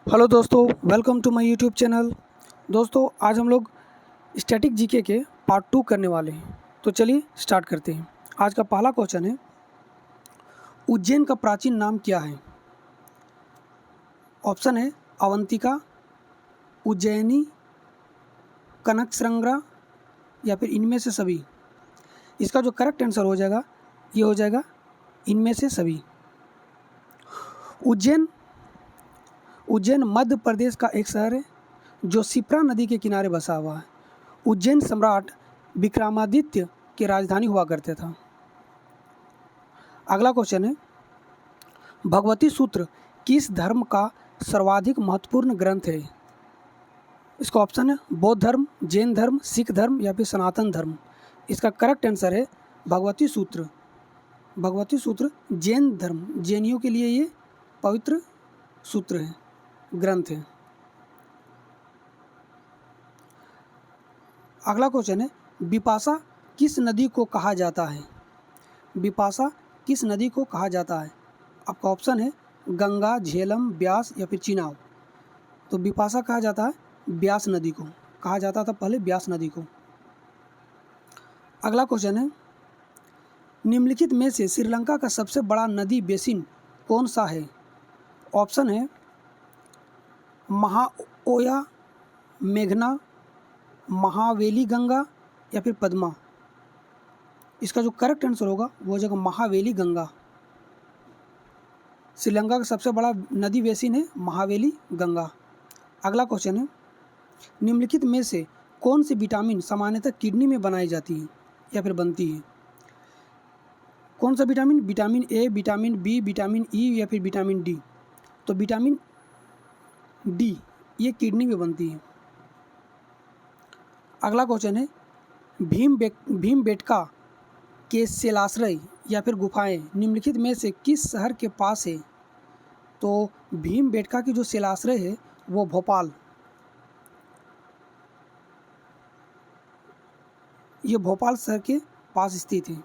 Hello दोस्तों, welcome to my YouTube channel. दोस्तों, आज हम लोग स्टैटिक जीके के पार्ट 2 करने वाले हैं। तो चलिए स्टार्ट करते हैं। आज का पहला क्वेश्चन है, उज्जैन का प्राचीन नाम क्या है? ऑप्शन है अवंतिका, उज्जैनी, कनकसरंगा या फिर इनमें से सभी। इसका जो करेक्ट आंसर हो जाएगा ये हो जाएगा इनमें से सभी। उज्जैन मध्य प्रदेश का एक शहर है जो शिप्रा नदी के किनारे बसा हुआ है। उज्जैन सम्राट विक्रमादित्य की राजधानी हुआ करते था। अगला क्वेश्चन है, भगवती सूत्र किस धर्म का सर्वाधिक महत्वपूर्ण ग्रंथ है? इसका ऑप्शन है बौद्ध धर्म, जैन धर्म, सिख धर्म या फिर सनातन धर्म। इसका करेक्ट आंसर है भगवती सूत्र। भगवती सूत्र जैन धर्म, जैनियों के लिए ये पवित्र सूत्र है, ग्रंथ है। अगला क्वेश्चन है, बिपाशा किस नदी को कहा जाता है? बिपाशा किस नदी को कहा जाता है? आपका ऑप्शन है गंगा, झेलम, ब्यास या फिर चिनाब। तो बिपाशा कहा जाता है ब्यास नदी को, कहा जाता था पहले ब्यास नदी को। अगला क्वेश्चन है, निम्नलिखित में से श्रीलंका का सबसे बड़ा नदी बेसिन कौन सा है? ऑप्शन है महाओया, मेघना, महावेली गंगा या फिर पद्मा। इसका जो करेक्ट आंसर होगा वो हो जाएगा महावेली गंगा। श्रीलंका का सबसे बड़ा नदी बेसिन है महावेली गंगा। अगला क्वेश्चन है, निम्नलिखित में से कौन सी विटामिन सामान्यतः किडनी में बनाई जाती है या फिर बनती है? कौन सा vitamin? Vitamin A, vitamin B, vitamin E या फिर विटामिन डी। तो विटामिन डी ये किडनी में बनती है। अगला क्वेश्चन है, भीमबेटका के शिलाश्रय या फिर गुफाएं निम्नलिखित में से किस शहर के पास है? तो भीमबेटका की जो शिलाश्रय है वो भोपाल, ये भोपाल शहर के पास स्थित है।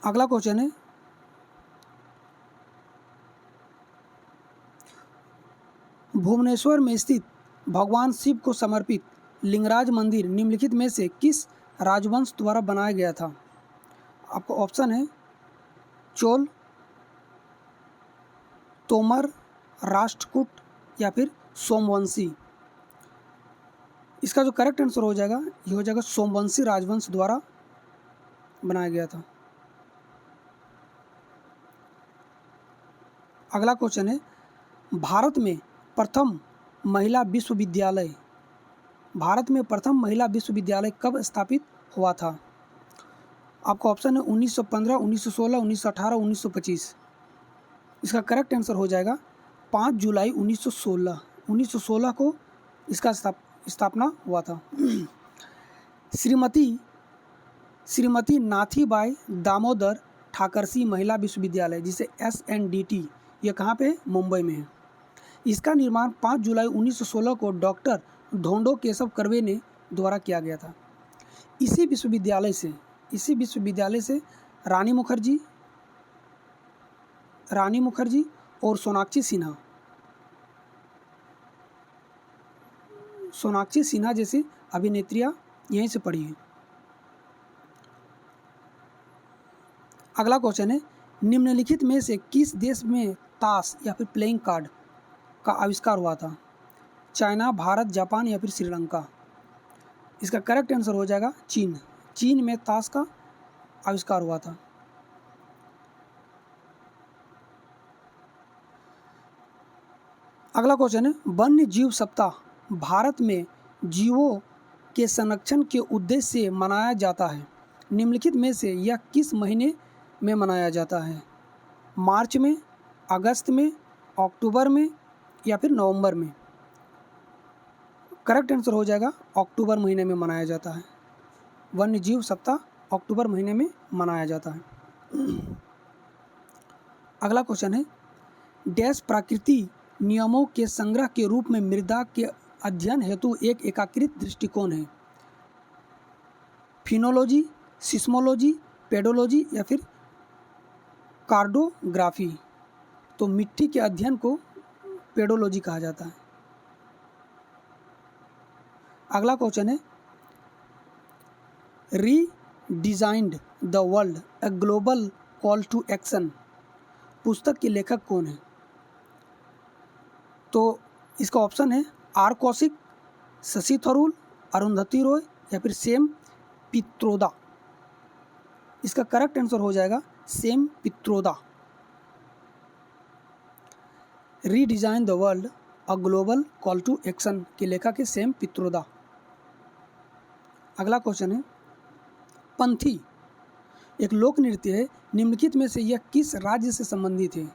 अगला क्वेश्चन है, भुवनेश्वर में स्थित भगवान शिव को समर्पित लिंगराज मंदिर निम्नलिखित में से किस राजवंश द्वारा बनाया गया था? आपको ऑप्शन है चोल, तोमर, राष्ट्रकूट या फिर सोमवंशी। इसका जो करेक्ट आंसर हो जाएगा ये हो जाएगा सोमवंशी राजवंश द्वारा बनाया गया था। अगला क्वेश्चन है, भारत में प्रथम महिला विश्वविद्यालय कब स्थापित हुआ था? आपका ऑप्शन है 1915, 1916, 1918, 1925। इसका करेक्ट आंसर हो जाएगा 5 जुलाई 1916। 1916 को इसका स्थापना हुआ था। श्रीमती नाथीबाई दामोदर ठाकरसी महिला विश्वविद्यालय, जिसे SNDT, ये कहाँ पे है? मुंबई में है। इसका निर्माण 5 जुलाई 1916 को डॉक्टर ढोंडो केशव कर्वे ने द्वारा किया गया था। इसी विश्वविद्यालय से रानी मुखर्जी और सोनाक्षी सिन्हा जैसी अभिनेत्रियां यहीं से पढ़ी हैं। अगला क्वेश्चन है, निम्नलिखित में से किस देश में ताश या फिर प्लेइंग कार्ड का आविष्कार हुआ था? चाइना, भारत, जापान या फिर श्रीलंका। इसका करेक्ट आंसर हो जाएगा चीन में ताश का आविष्कार हुआ था। अगला क्वेश्चन है, वन्य जीव सप्ताह भारत में जीवों के संरक्षण के उद्देश्य से मनाया जाता है। निम्नलिखित में से यह किस महीने में मनाया जाता है? मार्च में, अगस्त में, अक्टूबर में या फिर नवंबर में। करेक्ट आंसर हो जाएगा अक्टूबर महीने में मनाया जाता है। वन्य जीव सप्ताह अक्टूबर महीने में मनाया जाता है। अगला क्वेश्चन है, डैश प्राकृतिक नियमों के संग्रह के रूप में मृदा के अध्ययन हेतु एक एकीकृत दृष्टिकोण है? फिनोलॉजी, सिस्मोलॉजी, पेडोलॉजी या फिर कार्डोग्राफी। तो मिट्टी के अध्ययन को पेडोलॉजी कहा जाता है। अगला क्वेश्चन है, redesigned the world a global call to action पुस्तक के लेखक कौन है? तो इसका ऑप्शन है आर कौशिक, शशि थरूर, अरुंधति रॉय या फिर सेम पित्रोदा। इसका करेक्ट आंसर हो जाएगा Sam Pitroda. Redesign the world a global call to action के लेखक है सेम पित्रोदा। अगला क्वेश्चन है, पंथी एक लोक नृत्य है, निम्नलिखित में से यह किस राज्य से संबंधित है?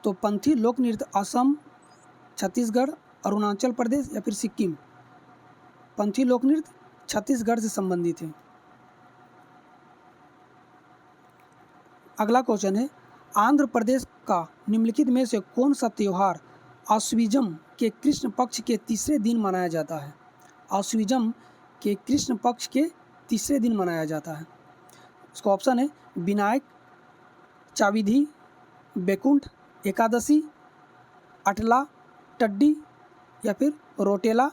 तो पंथी लोक नृत्य असम, छत्तीसगढ़, अरुणाचल प्रदेश या फिर सिक्किम। पंथी लोक नृत्य छत्तीसगढ़ से संबंधित है। अगला क्वेश्चन है, आंध्र प्रदेश का निम्नलिखित में से कौन सा त्यौहार आश्विजम के कृष्ण पक्ष के तीसरे दिन मनाया जाता है? आश्विजम के कृष्ण पक्ष के तीसरे दिन मनाया जाता है। इसका ऑप्शन है विनायक चविधि, बैकुंठ एकादशी, अटला टड्डी या फिर रोटेला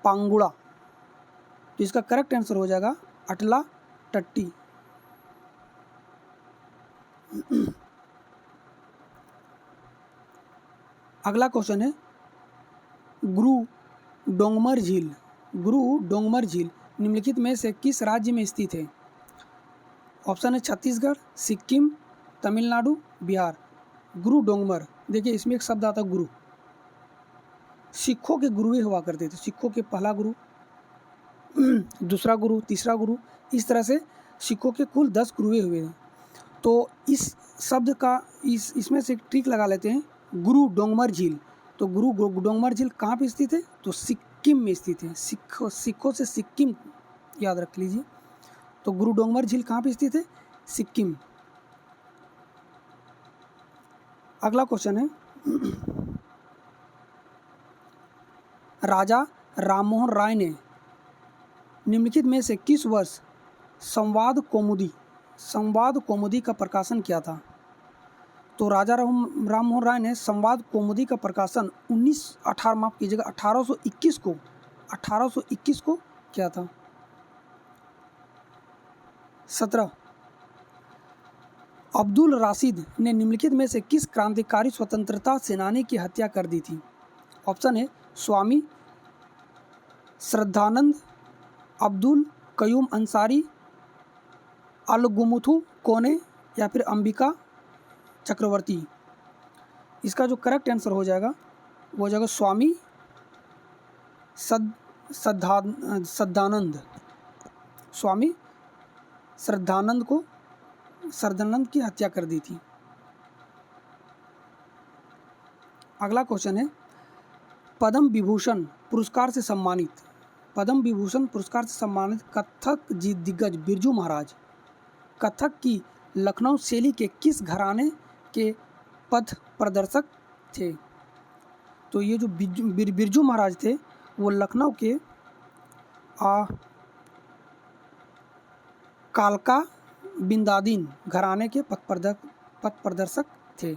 पांगुड़ा। तो इसका करेक्ट आंसर हो जाएगा अटला टट्टी। अगला क्वेश्चन है, गुरु डोंगमर झील निम्नलिखित में से किस राज्य में स्थित है? ऑप्शन है छत्तीसगढ़, सिक्किम, तमिलनाडु, बिहार। गुरु डोंगमर, देखिए इसमें एक शब्द आता है गुरु। सिखों के गुरु ही हुआ करते थे, सिखों के पहला गुरु, दूसरा गुरु, तीसरा गुरु, इस तरह से सिखों के कुल 10 गुरुए हुए हैं। तो इस शब्द का इसमें से एक ट्रिक लगा लेते हैं, गुरु डोंगमर झील। तो गुरु डोंगमर झील कहाँ पे स्थित है? तो सिक्किम में स्थित है। सिखों से सिक्किम याद रख लीजिए। तो गुरु डोंगमर झील कहाँ पे स्थित है? सिक्किम। अगला क्वेश्चन है, राजा राममोहन राय ने निम्नलिखित में से किस वर्ष संवाद कौमुदी का प्रकाशन किया था? तो राजा राममोहन राय ने संवाद कौमुदी का प्रकाशन 1821 को किया था। 17 अब्दुल राशिद ने निम्नलिखित में से किस क्रांतिकारी स्वतंत्रता सेनानी की हत्या कर दी थी? ऑप्शन है स्वामी श्रद्धानंद, अब्दुल कयूम अंसारी, अलगुमुथु कोने या फिर अंबिका चक्रवर्ती। इसका जो करेक्ट आंसर हो जाएगा वो हो जाएगा स्वामी श्रद्धानंद। स्वामी श्रद्धानंद की हत्या कर दी थी। अगला क्वेश्चन है, पद्म विभूषण पुरस्कार से सम्मानित कथक दिग्गज बिरजू महाराज कथक की लखनऊ शैली के किस घराने के पथ प्रदर्शक थे? तो ये जो बिरजू महाराज थे वो लखनऊ के कालका बिंदादीन घराने के पथ प्रदर्शक थे।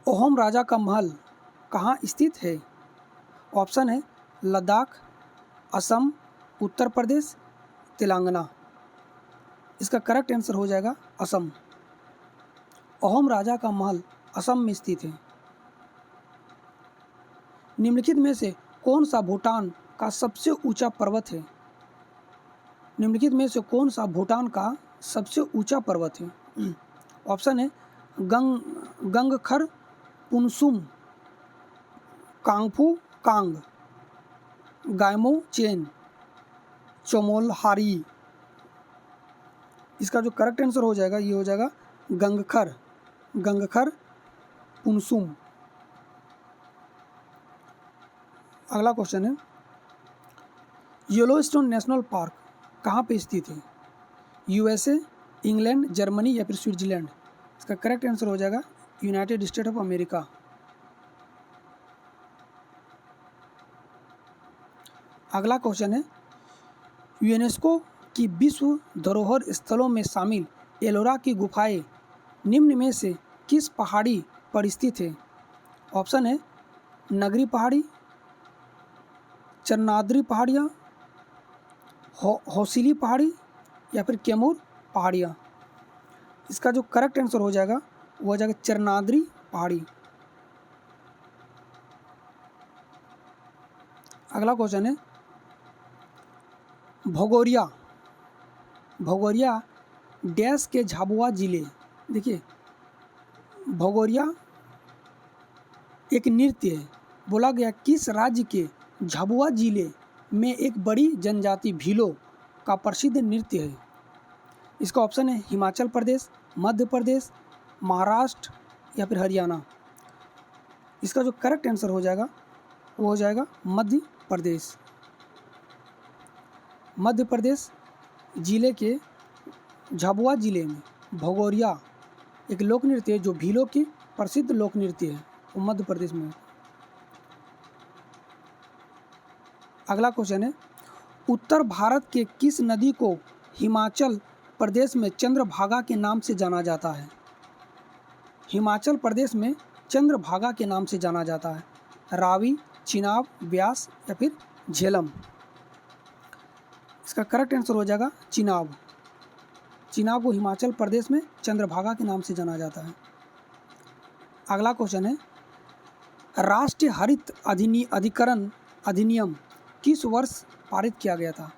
ओहम राजा का महल कहाँ स्थित है? ऑप्शन है लद्दाख, असम, उत्तर प्रदेश, तेलंगाना। इसका करेक्ट आंसर हो जाएगा असम। ओहम राजा का महल असम में स्थित है। निम्नलिखित में से कौन सा भूटान का सबसे ऊंचा पर्वत है? भूटान का सबसे ऊंचा पर्वत है? ऑप्शन है गंगखर पुनसुम, कांगफू कांग, गायमो चेन, चोमोलहारी। इसका जो करेक्ट आंसर हो जाएगा ये हो जाएगा गंगखर पुनसुम। अगला क्वेश्चन है, येलोस्टोन नेशनल पार्क कहाँ पे स्थित है? यूएसए, इंग्लैंड, जर्मनी या फिर स्विट्जरलैंड। इसका करेक्ट आंसर हो जाएगा यूनाइटेड स्टेट ऑफ अमेरिका। अगला क्वेश्चन है, यूनेस्को कि विश्व धरोहर स्थलों में शामिल एलोरा की गुफाएं निम्न में से किस पहाड़ी पर स्थित है? ऑप्शन है नगरी पहाड़ी, चन्नाद्री पहाड़ियाँ, हौसिली पहाड़ी या फिर कैमूर पहाड़ियाँ। इसका जो करेक्ट आंसर हो जाएगा वो हो जाएगा चरनाद्री पहाड़ी। अगला क्वेश्चन है भगोरिया। भगोरिया डैश के झाबुआ जिले। देखिए भगोरिया एक नृत्य है। बोला गया किस राज्य के झाबुआ जिले में एक बड़ी जनजाति भीलों का प्रसिद्ध नृत्य है? इसका ऑप्शन है हिमाचल प्रदेश, मध्य प्रदेश, महाराष्ट्र या फिर हरियाणा। इसका जो करेक्ट आंसर हो जाएगा वो हो जाएगा मध्य प्रदेश। मध्य प्रदेश जिले के झाबुआ जिले में भगोरिया एक लोक नृत्य है जो भीलों की प्रसिद्ध लोक नृत्य है, वो मध्य प्रदेश में है। अगला क्वेश्चन है उत्तर भारत के किस नदी को हिमाचल प्रदेश में चंद्रभागा के नाम से जाना जाता है? हिमाचल प्रदेश में चंद्रभागा के नाम से जाना जाता है। रावी, चिनाब, ब्यास या फिर झेलम। इसका करेक्ट आंसर हो जाएगा चिनाब। चिनाब को हिमाचल प्रदेश में चंद्रभागा के नाम से जाना जाता है। अगला क्वेश्चन है राष्ट्रीय हरित अधिकरण अधिनियम किस वर्ष पारित किया गया था?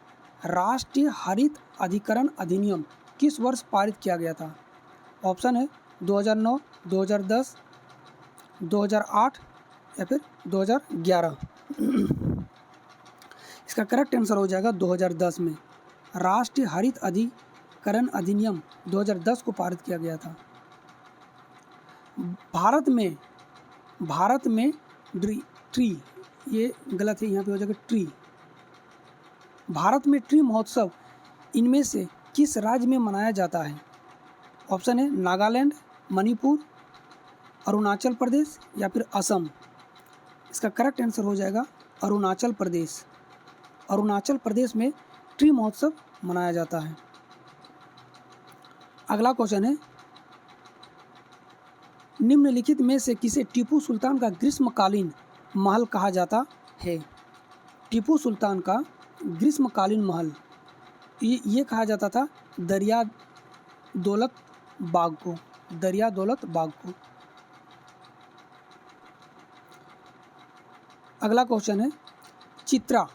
राष्ट्रीय हरित अधिकरण अधिनियम किस वर्ष पारित किया गया था? ऑप्शन है 2009, 2010, 2008 या फिर 2011। इसका करेक्ट आंसर हो जाएगा 2010 में। राष्ट्रीय हरित अधिकरण अधिनियम 2010 को पारित किया गया था। भारत में ट्री, ये गलत है, यहाँ पे हो जाएगा ट्री। भारत में ट्री महोत्सव इनमें से किस राज्य में मनाया जाता है? ऑप्शन है नागालैंड, मणिपुर, अरुणाचल प्रदेश या फिर असम। इसका करेक्ट आंसर हो जाएगा अरुणाचल प्रदेश। अरुणाचल प्रदेश में ट्री महोत्सव मनाया जाता है। अगला क्वेश्चन है निम्नलिखित में से किसे टीपू सुल्तान का ग्रीष्मकालीन महल कहा जाता है? टीपू सुल्तान का ग्रीष्मकालीन महल ये कहा जाता था दरिया दौलत बाग को। दरिया दौलत बाग को। अगला क्वेश्चन है Chitra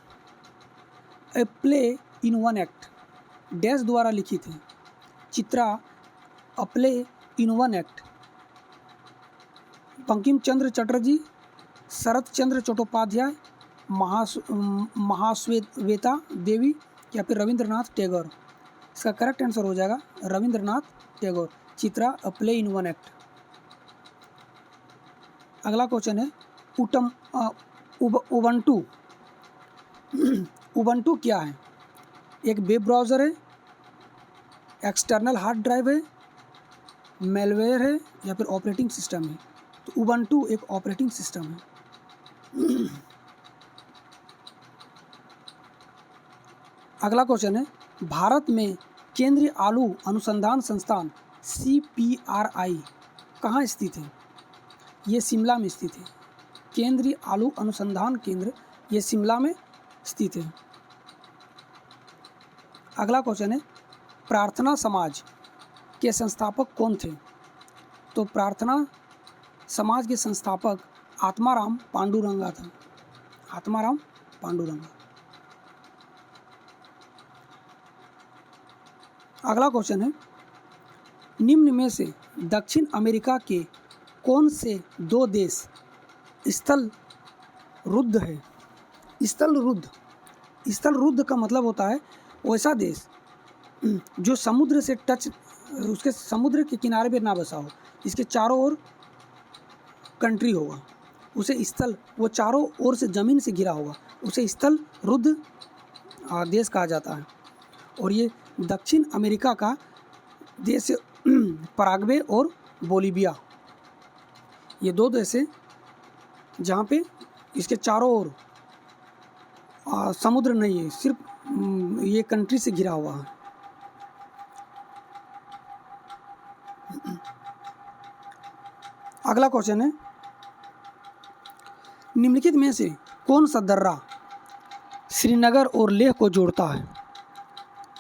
a play in one act dash द्वारा लिखित है। Chitra a play in one act Bankim Chandra Chatterjee, Sarat Chandra Chattopadhyay, Mahasweta Devi या फिर रविंद्रनाथ टैगोर। इसका करेक्ट आंसर हो जाएगा Rabindranath Tagore. Chitra a play in one act. अगला क्वेश्चन है उबंटू। उबंटू क्या है? एक वेब ब्राउज़र है, एक्सटर्नल हार्ड ड्राइव है, मेलवेयर है या फिर ऑपरेटिंग सिस्टम है? तो उबंटू एक ऑपरेटिंग सिस्टम है। अगला क्वेश्चन है भारत में केंद्रीय आलू अनुसंधान संस्थान CPRI कहाँ स्थित है? ये शिमला में स्थित है। केंद्रीय आलू अनुसंधान केंद्र ये शिमला में स्थित है। अगला क्वेश्चन है प्रार्थना समाज के संस्थापक कौन थे? तो प्रार्थना समाज के संस्थापक आत्माराम पांडुरंगा था। आत्माराम पांडुरंगा। अगला क्वेश्चन है निम्न में से दक्षिण अमेरिका के कौन से दो देश स्थल रुद्ध है? स्थल रुद्ध का मतलब होता है वैसा देश जो समुद्र से उसके समुद्र के किनारे पे ना बसा हो, इसके चारों ओर कंट्री होगा, उसे स्थल, वो चारों ओर से ज़मीन से घिरा होगा, उसे स्थल रुद्ध देश कहा जाता है। और ये दक्षिण अमेरिका का देश पराग्वे और बोलीविया, ये दो देश हैं जहाँ पे इसके चारों ओर समुद्र नहीं है, सिर्फ ये कंट्री से घिरा हुआ है। अगला क्वेश्चन है, निम्नलिखित में से कौन सा दर्रा श्रीनगर और लेह को जोड़ता है?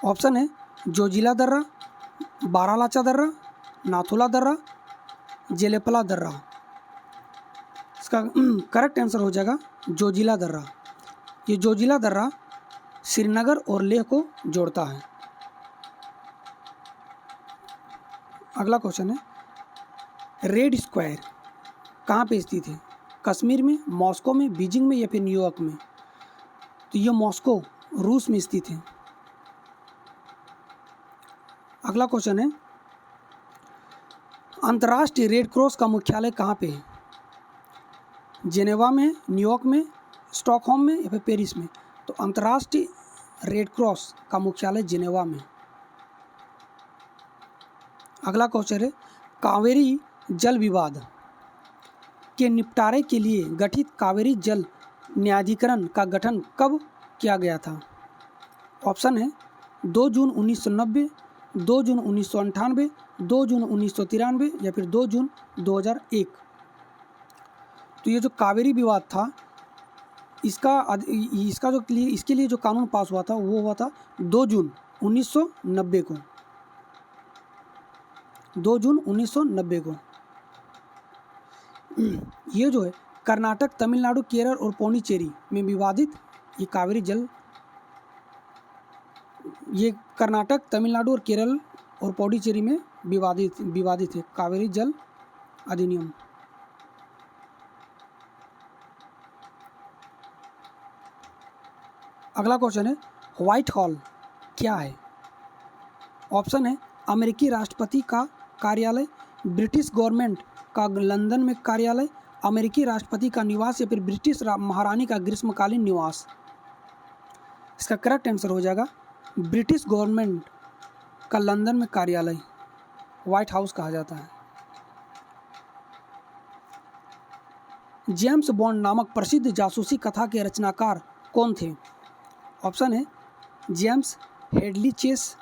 ऑप्शन है जोजिला दर्रा, बारालाचा दर्रा, नाथुला दर्रा, जेलेपला दर्रा। इसका करेक्ट आंसर हो जाएगा जोजिला दर्रा। ये जोजिला दर्रा श्रीनगर और लेह को जोड़ता है। अगला क्वेश्चन है, रेड स्क्वायर कहाँ पे स्थित है? कश्मीर में, मॉस्को में, बीजिंग में या फिर न्यूयॉर्क में? तो ये मॉस्को रूस में स्थित है। अगला क्वेश्चन है, अंतर्राष्ट्रीय रेड क्रॉस का मुख्यालय कहाँ पे है? जेनेवा में, न्यूयॉर्क में, स्टॉकहोम में या फिर पेरिस में? तो अंतर्राष्ट्रीय रेड क्रॉस का मुख्यालय जेनेवा में। अगला क्वेश्चन है, कावेरी जल विवाद के निपटारे के लिए गठित कावेरी जल न्यायाधिकरण का गठन कब किया गया था? ऑप्शन है 2 जून 1990, 2 जून 1998, 2 जून 1993 या फिर 2 जून 2001। तो ये जो कावेरी विवाद था, इसके लिए जो कानून पास हुआ था वो हुआ था 2 जून 1990 को। 2 जून 1990 को। ये जो है कर्नाटक, तमिलनाडु, केरल और पौंडीचेरी में विवादित ये कावेरी जल, ये कर्नाटक, तमिलनाडु और केरल और पौंडीचेरी में विवादित है कावेरी जल अधिनियम। अगला क्वेश्चन है, व्हाइट हॉल क्या है? ऑप्शन है अमेरिकी राष्ट्रपति का कार्यालय, ब्रिटिश गवर्नमेंट का लंदन में कार्यालय, अमेरिकी राष्ट्रपति का निवास या फिर ब्रिटिश महारानी का ग्रीष्मकालीन निवास। इसका करेक्ट आंसर हो जाएगा ब्रिटिश गवर्नमेंट का लंदन में कार्यालय, व्हाइट हाउस कहा जाता है। जेम्स बॉन्ड नामक प्रसिद्ध जासूसी कथा के रचनाकार कौन थे? ऑप्शन है James Hadley Chase,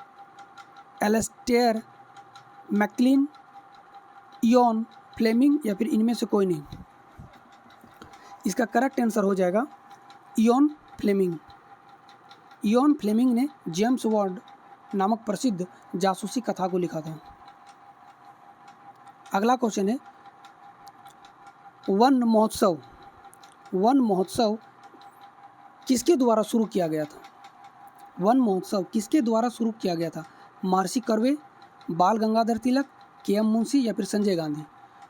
Alistair MacLean, Ian Fleming या फिर इनमें से कोई नहीं। इसका करेक्ट आंसर हो जाएगा इयॉन फ्लेमिंग। इयॉन फ्लेमिंग ने जेम्स बॉन्ड नामक प्रसिद्ध जासूसी कथा को लिखा था। अगला क्वेश्चन है, वन महोत्सव किसके द्वारा शुरू किया गया था? वन महोत्सव किसके द्वारा शुरू किया गया था? महर्षि कर्वे, बाल गंगाधर तिलक, के.एम. मुंशी या फिर संजय गांधी?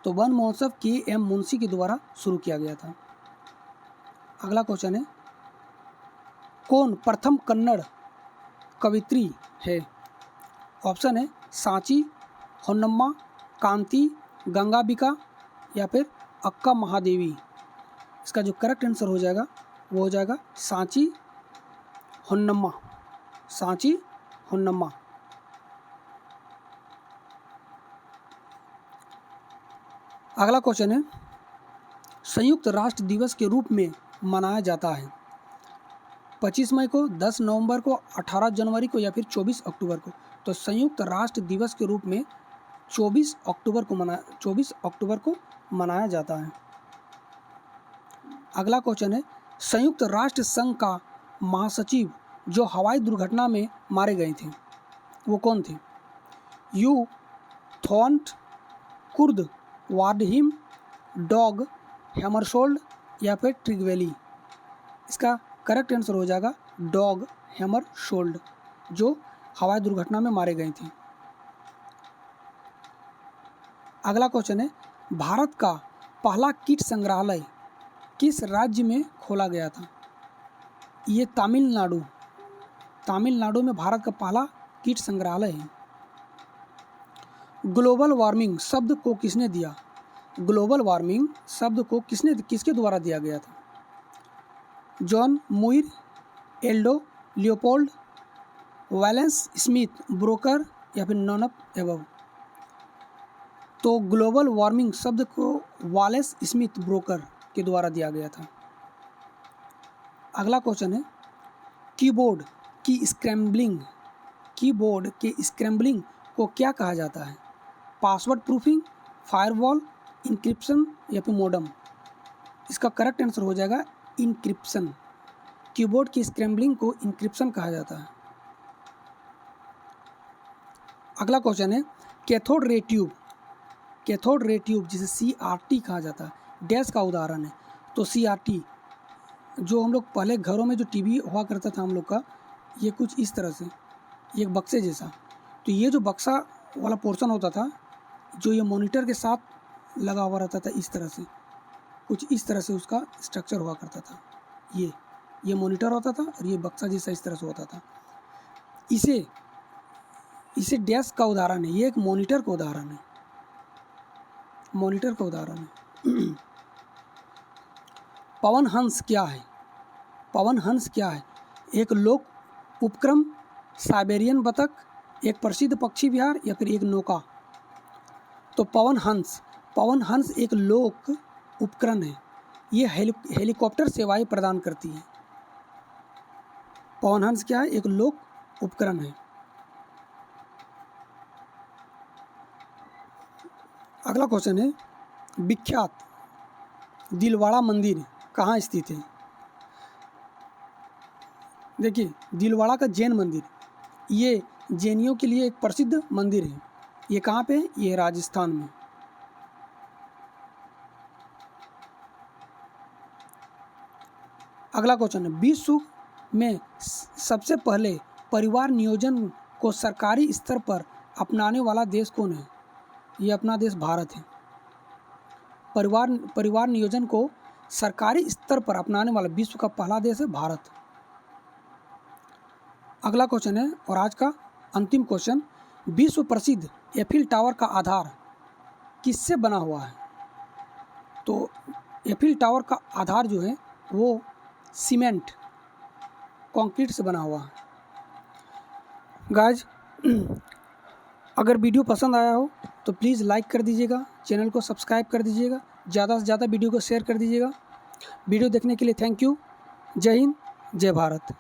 तो वन महोत्सव के.एम. मुंशी के द्वारा शुरू किया गया था। अगला क्वेश्चन है, कौन प्रथम कन्नड़ कवित्री है? ऑप्शन है सांची, होन्नम्मा, कांति, गंगाबिका या फिर अक्का महादेवी। इसका जो करेक्ट आंसर हो जाएगा वो हो जाएगा सांची होन्नम्मा। सांची होन्नम्मा। अगला क्वेश्चन है, संयुक्त राष्ट्र दिवस के रूप में मनाया जाता है 25 मई को, 10 नवंबर को, 18 जनवरी को या फिर 24 अक्टूबर को? तो संयुक्त राष्ट्र दिवस के रूप में 24 अक्टूबर को मनाया जाता है। अगला क्वेश्चन है, संयुक्त राष्ट्र संघ का महासचिव जो हवाई दुर्घटना में मारे गए थे वो कौन थे? यू थॉन्ट, कुर्द वार्डहिम, डॉग हैमरशोल्ड या फिर ट्रिगवेली? इसका करेक्ट आंसर हो जाएगा डॉग हैमरशोल्ड, जो हवाई दुर्घटना में मारे गए थे। अगला क्वेश्चन है, भारत का पहला कीट संग्रहालय किस राज्य में खोला गया था? ये तमिलनाडु में भारत का पहला कीट संग्रहालय है। ग्लोबल वार्मिंग शब्द को किसने दिया? ग्लोबल वार्मिंग शब्द को किसके द्वारा दिया गया था? John Muir, Aldo Leopold, valence Smith broker या फिर नॉन ऑफ एबव? तो ग्लोबल वार्मिंग शब्द को वैलेंस स्मिथ ब्रोकर के द्वारा दिया गया था। अगला क्वेश्चन है, कीबोर्ड की स्क्रैम्बलिंग, कीबोर्ड के स्क्रैम्बलिंग को क्या कहा जाता है? पासवर्ड प्रूफिंग, फायरवॉल, इंक्रिप्शन या फिर मोडम? इसका करेक्ट आंसर हो जाएगा इंक्रिप्शन। कीबोर्ड की स्क्रैम्बलिंग को इंक्रिप्शन कहा जाता है। अगला क्वेश्चन है cathode ray tube. Cathode ray tube जिसे CRT कहा जाता है, डैश का उदाहरण है। तो CRT जो हम लोग पहले घरों में जो टीवी हुआ करता था हम लोग का, ये कुछ इस तरह से, ये एक बक्से जैसा। तो ये जो बक्सा वाला पोर्शन होता था, जो ये मॉनिटर के साथ लगा हुआ रहता था, इस तरह से, कुछ इस तरह से उसका स्ट्रक्चर हुआ करता था। ये मॉनिटर होता था और ये बक्सा जैसा इस तरह से होता था। इसे डैश का उदाहरण है। ये एक मॉनिटर का उदाहरण है, मॉनिटर का उदाहरण है। पवन हंस क्या है? पवन हंस क्या है? एक लोक उपक्रम, साइबेरियन बतख, एक प्रसिद्ध पक्षी विहार या फिर एक नौका? तो पवन हंस एक लोक उपकरण है। ये हेलीकॉप्टर सेवाएं प्रदान करती है। पवन हंस क्या है? एक लोक उपकरण है। अगला क्वेश्चन है विख्यात दिलवाड़ा मंदिर कहाँ स्थित है? देखिए, दिलवाड़ा का जैन मंदिर, ये जैनियों के लिए एक प्रसिद्ध मंदिर है। ये कहाँ पे है? ये राजस्थान में। अगला क्वेश्चन है विश्व में सबसे पहले परिवार नियोजन को सरकारी स्तर पर अपनाने वाला देश कौन है? ये अपना देश भारत है। परिवार नियोजन को सरकारी स्तर पर अपनाने वाला विश्व का पहला देश है भारत। अगला क्वेश्चन है और आज का अंतिम क्वेश्चन, विश्व प्रसिद्ध एफिल टावर का आधार किससे बना हुआ है? तो एफिल टावर का आधार जो है वो सीमेंट, कंक्रीट से बना हुआ है। गाइज, अगर वीडियो पसंद आया हो तो प्लीज़ लाइक कर दीजिएगा, चैनल को सब्सक्राइब कर दीजिएगा, ज़्यादा से ज़्यादा वीडियो को शेयर कर दीजिएगा। वीडियो देखने के लिए थैंक यू। जय हिंद, जय भारत।